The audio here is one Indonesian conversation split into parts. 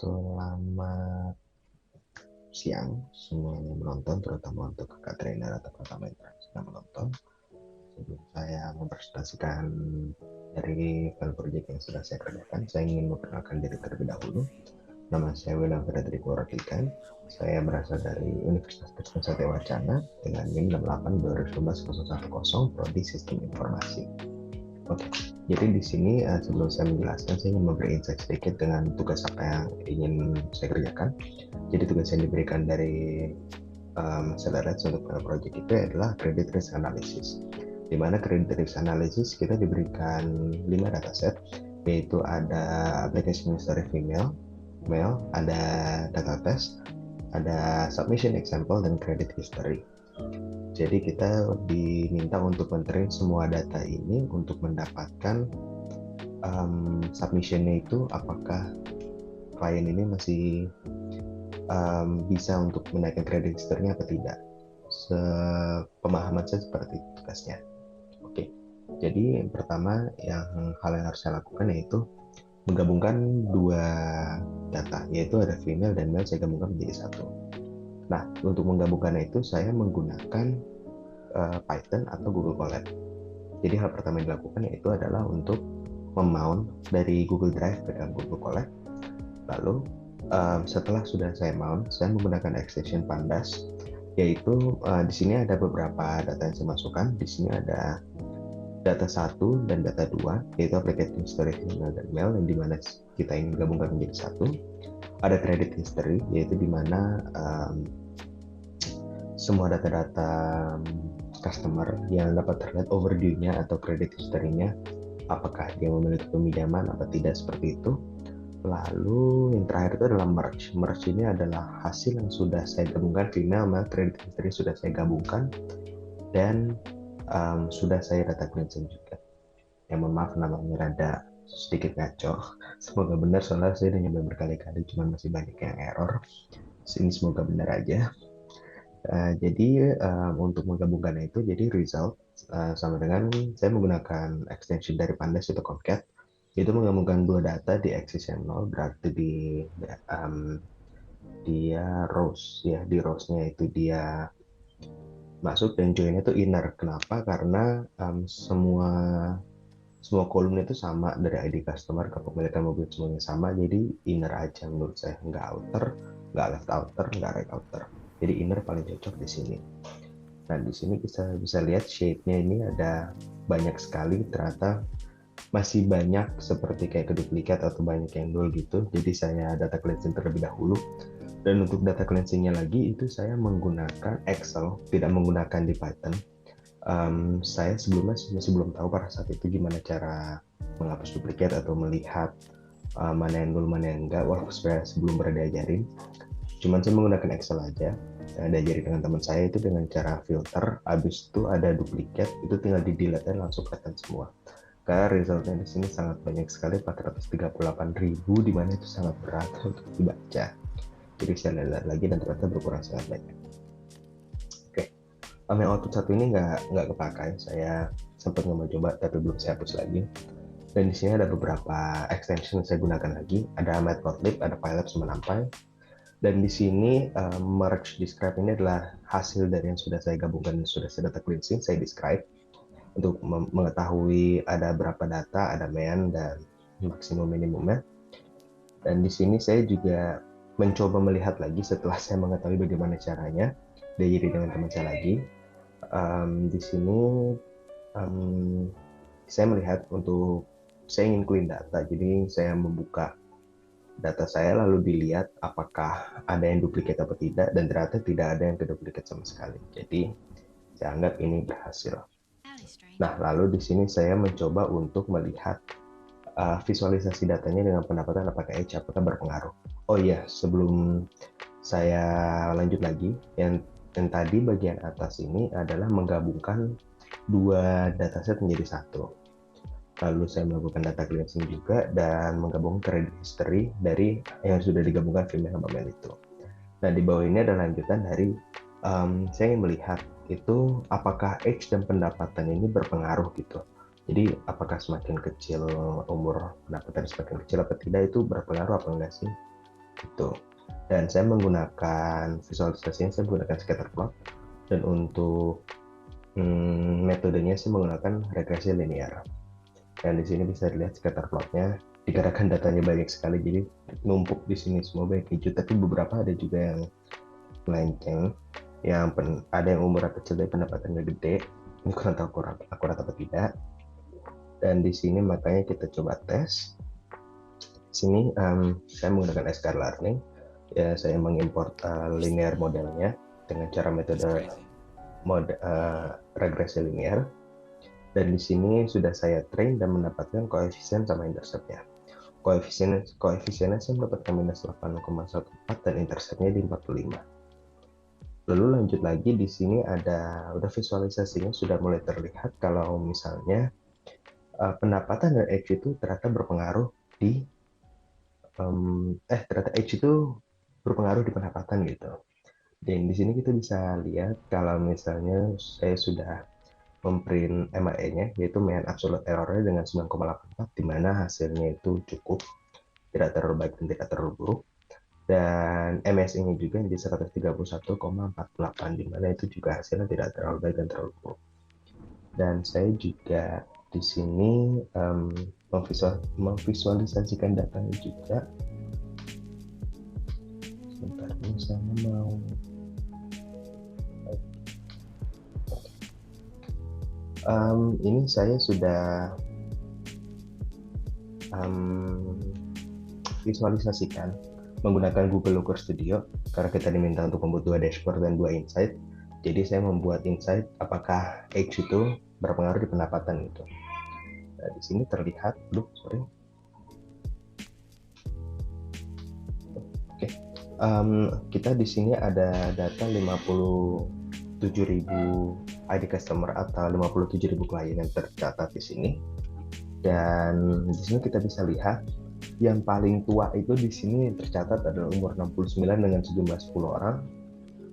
Selamat siang semuanya menonton, terutama untuk kakak trainer atau kakak mentor yang sedang menonton. Sebelum saya mempresentasikan dari file project yang sudah saya kerjakan, saya ingin memperkenalkan diri terlebih dahulu. Nama saya William Frederico Ratikan. Saya berasal dari Universitas Kristen Satya Wacana dengan NIM 68 Prodi Sistem Informasi. Oke, jadi di sini sebelum saya menjelaskan, saya ingin memberi insight sedikit dengan tugas apa yang ingin saya kerjakan. Jadi tugas yang diberikan dari Accelerate untuk project itu adalah credit risk analysis. Di mana credit risk analysis kita diberikan 5 dataset, yaitu ada application history female, male, ada data test, ada submission example, dan credit history. Jadi kita diminta untuk mentrain semua data ini untuk mendapatkan submissionnya itu apakah klien ini masih bisa untuk menaikkan credit history-nya apa tidak. Sepemahaman saya seperti itu tugasnya. Oke, jadi yang pertama hal yang harus saya lakukan yaitu menggabungkan dua data, yaitu ada female dan male, saya gabungkan menjadi satu. Nah, untuk menggabungkannya itu saya menggunakan Python atau Google Colab. Jadi hal pertama yang dilakukan yaitu adalah untuk memount dari Google Drive ke dalam Google Colab. Lalu setelah sudah saya mount, saya menggunakan extension Pandas, yaitu di sini ada beberapa data yang saya masukkan. Di sini ada data 1 dan data 2, yaitu application history female dan male, yang dimana kita ingin gabungkan menjadi satu. Ada credit history, yaitu dimana semua data-data customer yang dapat terlihat overdue-nya atau credit history-nya, apakah dia memiliki peminjaman apa tidak, seperti itu. Lalu yang terakhir itu adalah merge. Merge ini adalah hasil yang sudah saya gabungkan, female, male, credit history sudah saya gabungkan, dan sudah saya data cleansing juga. Yang maaf namanya rada sedikit ngaco. Semoga benar, soalnya saya udah nyoba berkali-kali, cuman masih banyak yang error. Ini semoga benar aja. Jadi untuk menggabungkannya itu, jadi result sama dengan saya menggunakan extension dari Pandas itu Concat, itu menggabungkan dua data di axis yang 0, berarti dia rows ya, di rows-nya itu dia masuk dan join itu inner. Kenapa? Karena semua kolomnya itu sama, dari ID customer, kepemilikan mobil, semuanya sama, jadi inner aja menurut saya, nggak outer, nggak left outer, nggak right outer. Jadi inner paling cocok di sini. Nah, di sini kita bisa lihat shape-nya ini ada banyak sekali, ternyata masih banyak seperti kayak keduplikat atau banyak yang dual gitu. Jadi saya data cleansing terlebih dahulu. Dan untuk data cleansingnya lagi itu saya menggunakan Excel, tidak menggunakan di Python. Saya sebelumnya masih belum tahu pada saat itu gimana cara menghapus duplikat atau melihat mana yang dulu mana yang enggak, walaupun sebelum pernah diajarin. Cuman saya menggunakan Excel aja. Diajari dengan teman saya itu dengan cara filter, habis itu ada duplikat, itu tinggal di delete dan langsung kelihatan semua. Karena resultnya di sini sangat banyak sekali, 438.000, di mana itu sangat berat untuk dibaca. Jadi saya lihat lagi dan ternyata berkurang sangat banyak. Oke, yang output satu ini nggak kepakai, saya sempat coba tapi belum saya hapus lagi. Dan di sini ada beberapa extension yang saya gunakan lagi, ada Matplotlib, ada Pylab, sama NumPy. Dan di sini merge describe ini adalah hasil dari yang sudah saya gabungkan dan sudah saya data cleansing, saya describe untuk mengetahui ada berapa data, ada mean dan maksimum minimumnya. Dan di sini saya juga mencoba melihat lagi setelah saya mengetahui bagaimana caranya, diajari dengan teman saya lagi. Di sini saya melihat untuk saya ingin clean data, jadi saya membuka data saya lalu dilihat apakah ada yang duplikat atau tidak, dan ternyata tidak ada yang keduplikat sama sekali. Jadi saya anggap ini berhasil. Nah, lalu di sini saya mencoba untuk melihat visualisasi datanya dengan pendapatan apakah edge, apakah berpengaruh. Oh iya, sebelum saya lanjut lagi, yang tadi bagian atas ini adalah menggabungkan dua dataset menjadi satu. Lalu saya melakukan data cleansing juga dan menggabungkan credit history dari yang sudah digabungkan female sama male itu. Nah, di bawah ini ada lanjutan dari saya ingin melihat itu apakah age dan pendapatan ini berpengaruh gitu. Jadi apakah semakin kecil umur pendapatan semakin kecil apa tidak, itu berpengaruh apa enggak sih? Itu. Dan saya menggunakan visualisasinya, saya menggunakan scatterplot, dan untuk metodenya saya menggunakan regresi linear. Dan di sini bisa dilihat scatterplotnya, dikarenakan datanya banyak sekali, jadi numpuk di sini semua banyak hijau, tapi beberapa ada juga yang melenceng, ada yang umurnya kecil dari pendapatannya gede. Ini kurang tahu akurat apa tidak. Dan di sini makanya kita coba tes. Sini saya menggunakan sklearning. Ya, saya mengimport linear modelnya dengan cara metode regresi linear. Dan di sini sudah saya train dan mendapatkan koefisien sama interceptnya. Koefisiennya saya mendapatkan minus 8,14 dan interceptnya di 45. Lalu lanjut lagi, di sini udah visualisasinya sudah mulai terlihat kalau misalnya pendapatan dan edge itu ternyata berpengaruh di ternyata edge itu berpengaruh di pendapatan gitu. Dan di sini kita bisa lihat kalau misalnya saya sudah memprint MAE-nya, yaitu mean absolute error-nya dengan 9,84, di mana hasilnya itu cukup, tidak terlalu baik dan tidak terlalu buruk. Dan MSI-nya juga di 131,48, di mana itu juga hasilnya tidak terlalu baik dan terlalu buruk. Dan saya juga di sini memvisualisasikan datanya juga. Sebentar, ini saya mau ini saya sudah visualisasikan menggunakan Google Looker Studio karena kita diminta untuk membuat 2 dashboard dan 2 insight. Jadi saya membuat insight apakah edge itu berpengaruh di pendapatan itu. Nah, di sini terlihat, kita di sini ada data 57.000 ID customer atau 57.000 klien yang tercatat di sini. Dan di sini kita bisa lihat yang paling tua itu di sini tercatat adalah umur 69 dengan sejumlah 10 orang,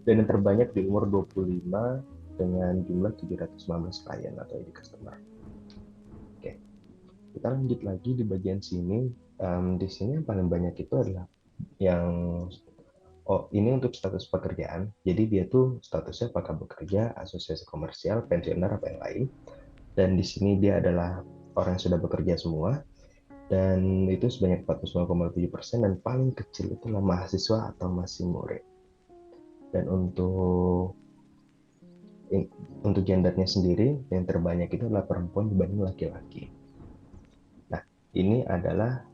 dan yang terbanyak di umur 25 dengan jumlah 719 klien atau ID customer. Oke, kita lanjut lagi di bagian sini. Di sini yang paling banyak itu adalah ini untuk status pekerjaan. Jadi dia tuh statusnya apakah bekerja, asosiasi komersial, pensiuner, apa yang lain. Dan di sini dia adalah orang yang sudah bekerja semua. Dan itu sebanyak 49,7%, dan paling kecil itulah mahasiswa atau masih murid. Dan untuk gendernya sendiri, yang terbanyak itu adalah perempuan dibanding laki-laki. Nah, ini adalah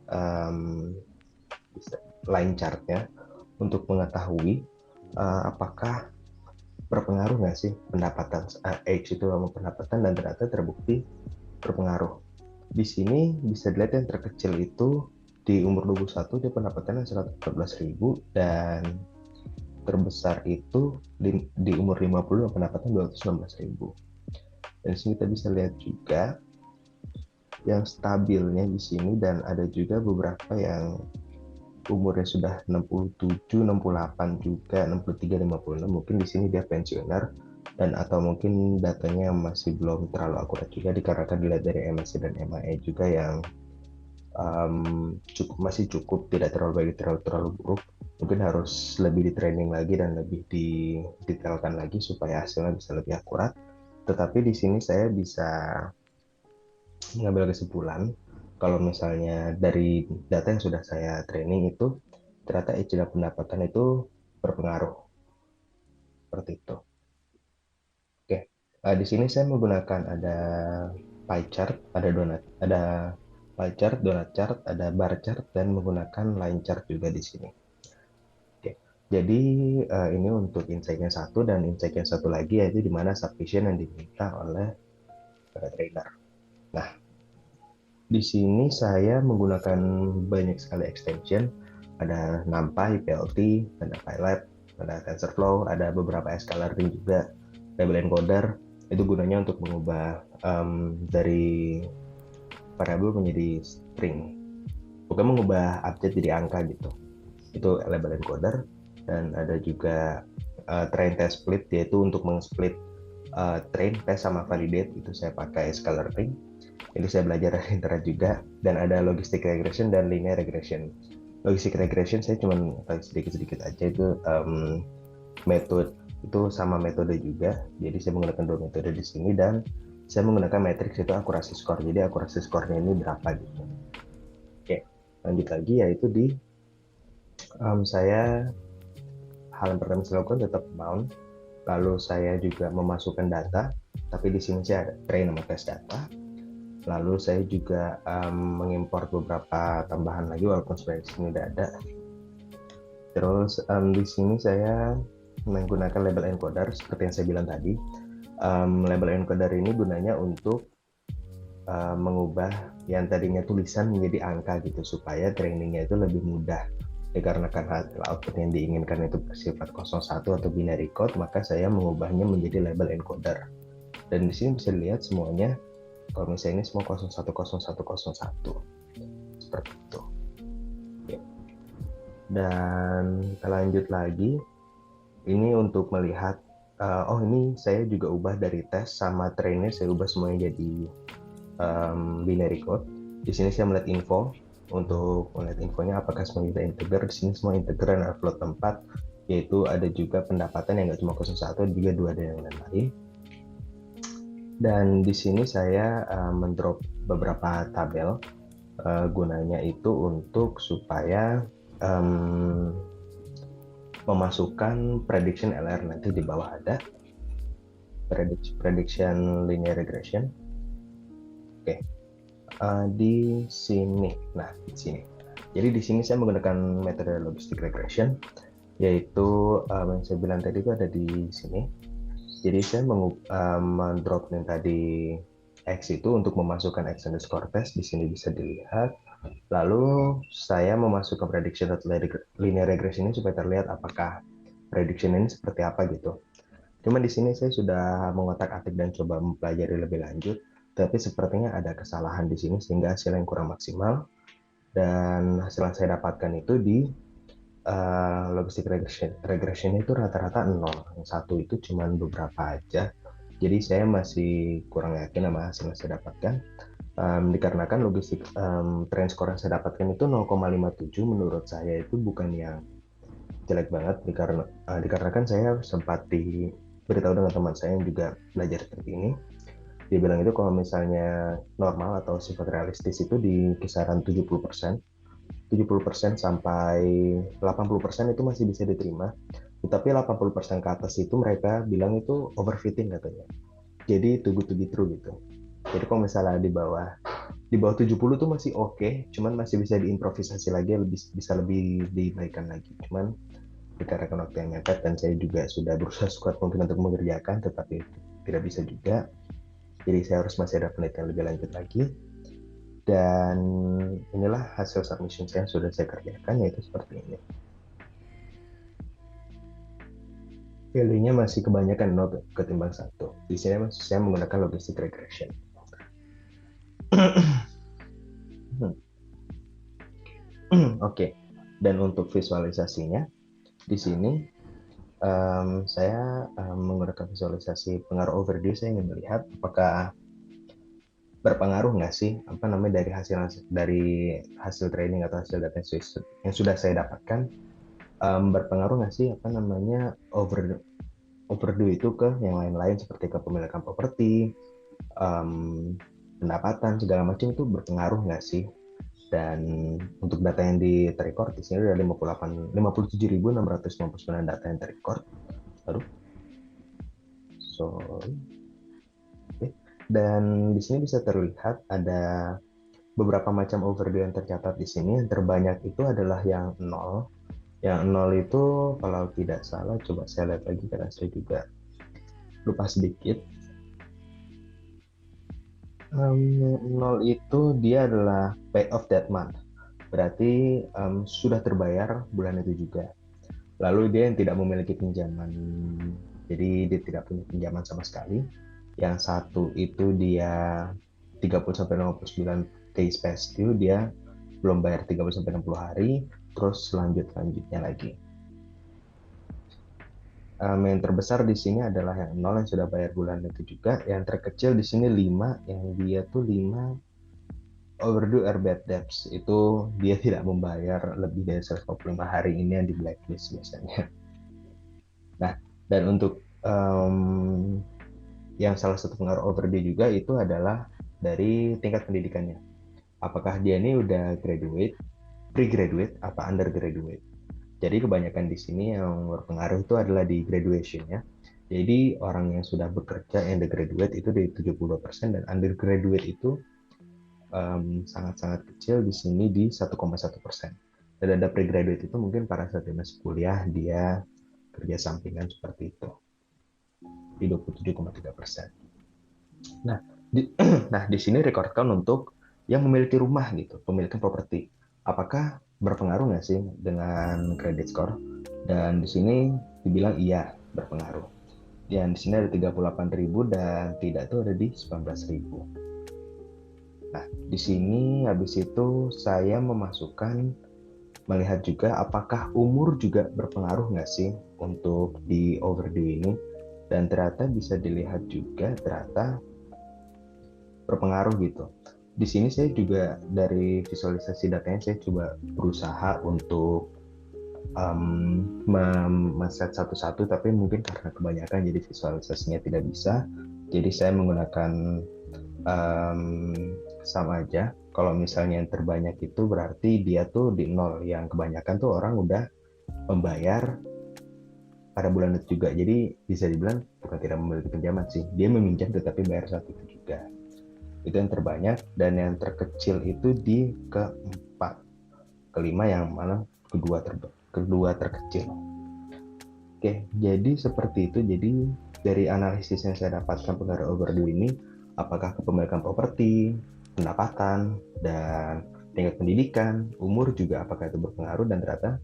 line chartnya untuk mengetahui apakah berpengaruh nggak sih pendapatan age itu sama pendapatan, dan ternyata terbukti berpengaruh. Di sini bisa dilihat yang terkecil itu di umur 21 dia pendapatannya 114.000, dan terbesar itu di umur 50 yang pendapatan 216.000. Dan di sini kita bisa lihat juga yang stabilnya di sini, dan ada juga beberapa yang umurnya sudah 67, 68 juga, 63, 56. Mungkin di sini dia pensiuner, dan atau mungkin datanya masih belum terlalu akurat juga dikarenakan dilihat dari MSI dan MAE juga yang masih cukup, tidak terlalu baik, terlalu buruk. Mungkin harus lebih di training lagi dan lebih didetailkan lagi supaya hasilnya bisa lebih akurat. Tetapi di sini saya bisa mengambil kesimpulan kalau misalnya dari data yang sudah saya training itu ternyata edge dan pendapatan itu berpengaruh seperti itu. Oke, di sini saya menggunakan ada pie chart, ada pie chart, donut chart, ada bar chart, dan menggunakan line chart juga di sini. Oke, jadi ini untuk insight-nya satu, dan insight yang satu lagi yaitu di mana subvision yang diminta oleh trainer. Nah, di sini saya menggunakan banyak sekali extension, ada NumPy, PLT, ada PyLab, ada TensorFlow, ada beberapa sklearning juga, label encoder. Itu gunanya untuk mengubah dari variabel menjadi string, bukan mengubah update jadi angka gitu. Itu label encoder. Dan ada juga train test split, yaitu untuk meng-split train, test, sama validate, itu saya pakai sklearning. Itu saya belajar dari internet juga. Dan ada logistic regression dan linear regression. logistic regression saya cuma sedikit-sedikit aja itu metode itu sama metode juga. Jadi saya menggunakan dua metode di sini dan saya menggunakan matriks itu akurasi skor. Jadi akurasi skornya ini berapa gitu. Oke, lanjut lagi yaitu di saya hal yang pertama saya lakukan tetap bound. Lalu saya juga memasukkan data, tapi di sini saya ada train sama test data. Lalu saya juga mengimpor beberapa tambahan lagi walaupun sebenarnya di sini udah ada. Terus di sini saya menggunakan label encoder seperti yang saya bilang tadi. Label encoder ini gunanya untuk mengubah yang tadinya tulisan menjadi angka gitu supaya trainingnya itu lebih mudah. Dikarenakan hasil output yang diinginkan itu bersifat 01 atau binary code, maka saya mengubahnya menjadi label encoder. Dan di sini bisa dilihat semuanya, kalau misalnya ini semua 010101 seperti itu. Oke. Dan kita lanjut lagi. Ini untuk melihat, ini saya juga ubah dari tes sama trainnya, saya ubah semuanya jadi binary code. Di sini saya melihat info. Untuk melihat infonya apakah semua sudah integer. Di sini semua integer dan float tempat, yaitu ada juga pendapatan yang nggak cuma 01, juga 2 dan yang lain-lain. Dan di sini saya mendrop beberapa tabel, gunanya itu untuk supaya memasukkan prediction LR. Nanti di bawah ada prediction linear regression. Oke. Di sini. Nah, di sini. Jadi di sini saya menggunakan metode logistic regression, yaitu yang saya bilang tadi itu ada di sini. Jadi saya mendrop yang tadi X itu untuk memasukkan X underscore test. Di sini bisa dilihat. Lalu saya memasukkan prediction linear regression ini supaya terlihat apakah prediction ini seperti apa gitu. Cuma di sini saya sudah mengotak-atik dan coba mempelajari lebih lanjut, tapi sepertinya ada kesalahan di sini sehingga hasil yang kurang maksimal. Dan hasil yang saya dapatkan itu di logistic regression itu rata-rata 0. Yang satu itu cuma beberapa aja. Jadi saya masih kurang yakin sama hasil yang saya dapatkan. Dikarenakan logistik trend score yang saya dapatkan itu 0,57, menurut saya itu bukan yang jelek banget, dikarenakan saya sempat diberitahu dengan teman saya yang juga belajar seperti ini. Dia bilang itu kalau misalnya normal atau sifat realistis itu di kisaran 70%, 70% sampai 80% itu masih bisa diterima. Tapi 80% ke atas itu mereka bilang itu overfitting katanya. Jadi too good to be true gitu. Jadi kalau misalnya di bawah 70 tuh masih oke, cuman masih bisa diimprovisasi lagi, bisa lebih dibaikan lagi. Cuman dikarenakan waktu yang mepet dan saya juga sudah berusaha sekuat mungkin untuk mengerjakan, tetapi tidak bisa juga. Jadi saya harus masih ada penelitian lebih lanjut lagi. Dan inilah hasil submission saya yang sudah saya kerjakan, yaitu seperti ini. Value-nya masih kebanyakan 0 ketimbang 1. Di sini saya menggunakan logistic regression. Oke. Dan untuk visualisasinya, di sini saya menggunakan visualisasi pengaruh overdue. Saya ingin melihat apakah berpengaruh nggak sih dari hasil training atau hasil data yang sudah saya dapatkan, berpengaruh nggak sih overdue itu ke yang lain-lain seperti kepemilikan properti, pendapatan segala macam, itu berpengaruh nggak sih? Dan untuk data yang terrecord di sini ada 57.659 data yang terrecord. Dan di sini bisa terlihat ada beberapa macam overdue yang tercatat di sini. Yang terbanyak itu adalah yang 0. Yang 0 itu kalau tidak salah, coba saya lihat lagi karena saya juga lupa sedikit. 0 itu dia adalah paid off that month. Berarti sudah terbayar bulan itu juga. Lalu dia yang tidak memiliki pinjaman, jadi dia tidak punya pinjaman sama sekali. Yang satu itu dia 30-59 days past due, dia belum bayar 30-60 hari, terus selanjutnya lagi. Yang terbesar di sini adalah yang 0 yang sudah bayar bulan itu juga. Yang terkecil di sini 5, yang dia tuh 5 overdue or bad debts itu dia tidak membayar lebih dari 145 hari, ini yang di blacklist biasanya. Nah, dan untuk yang salah satu pengaruh overdue juga itu adalah dari tingkat pendidikannya. Apakah dia ini udah graduate, pre-graduate, apa undergraduate. Jadi kebanyakan di sini yang berpengaruh itu adalah di graduation-nya. Jadi orang yang sudah bekerja undergraduate itu dari 70% dan undergraduate itu sangat-sangat kecil di sini di 1,1%. Dan ada pre-graduate itu mungkin pada saat dia masih kuliah dia kerja sampingan seperti itu di 27,3%. Nah, nah di sini rekodkan untuk yang memiliki rumah gitu, pemilikan properti. Apakah berpengaruh nggak sih dengan credit score? Dan di sini dibilang iya berpengaruh. Dan di sini ada 38.000 dan tidak itu ada di 19.000. Nah, di sini habis itu saya memasukkan melihat juga apakah umur juga berpengaruh nggak sih untuk di overdue ini, dan ternyata bisa dilihat juga ternyata berpengaruh gitu. Di sini saya juga dari visualisasi datanya saya coba berusaha untuk men-set satu-satu, tapi mungkin karena kebanyakan jadi visualisasinya tidak bisa, jadi saya menggunakan sama aja. Kalau misalnya yang terbanyak itu berarti dia tuh di nol, yang kebanyakan tuh orang udah membayar pada bulan itu juga. Jadi bisa dibilang bukan tidak memiliki pinjaman sih, dia meminjam tetapi bayar saat itu juga. Itu yang terbanyak, dan yang terkecil itu di keempat, kelima yang mana kedua terkecil. Oke, jadi seperti itu. Jadi dari analisis yang saya dapatkan pengaruh overdue ini, apakah kepemilikan properti, pendapatan, dan tingkat pendidikan, umur juga apakah itu berpengaruh, dan ternyata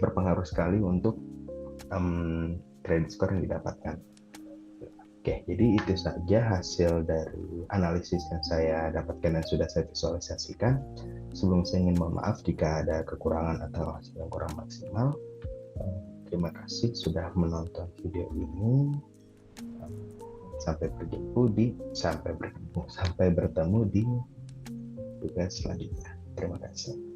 berpengaruh sekali untuk credit score yang didapatkan. Oke, jadi itu saja hasil dari analisis yang saya dapatkan dan sudah saya visualisasikan. Sebelum saya ingin mohon maaf jika ada kekurangan atau hasil yang kurang maksimal. Terima kasih sudah menonton video ini. Sampai bertemu di tugas selanjutnya. Terima kasih.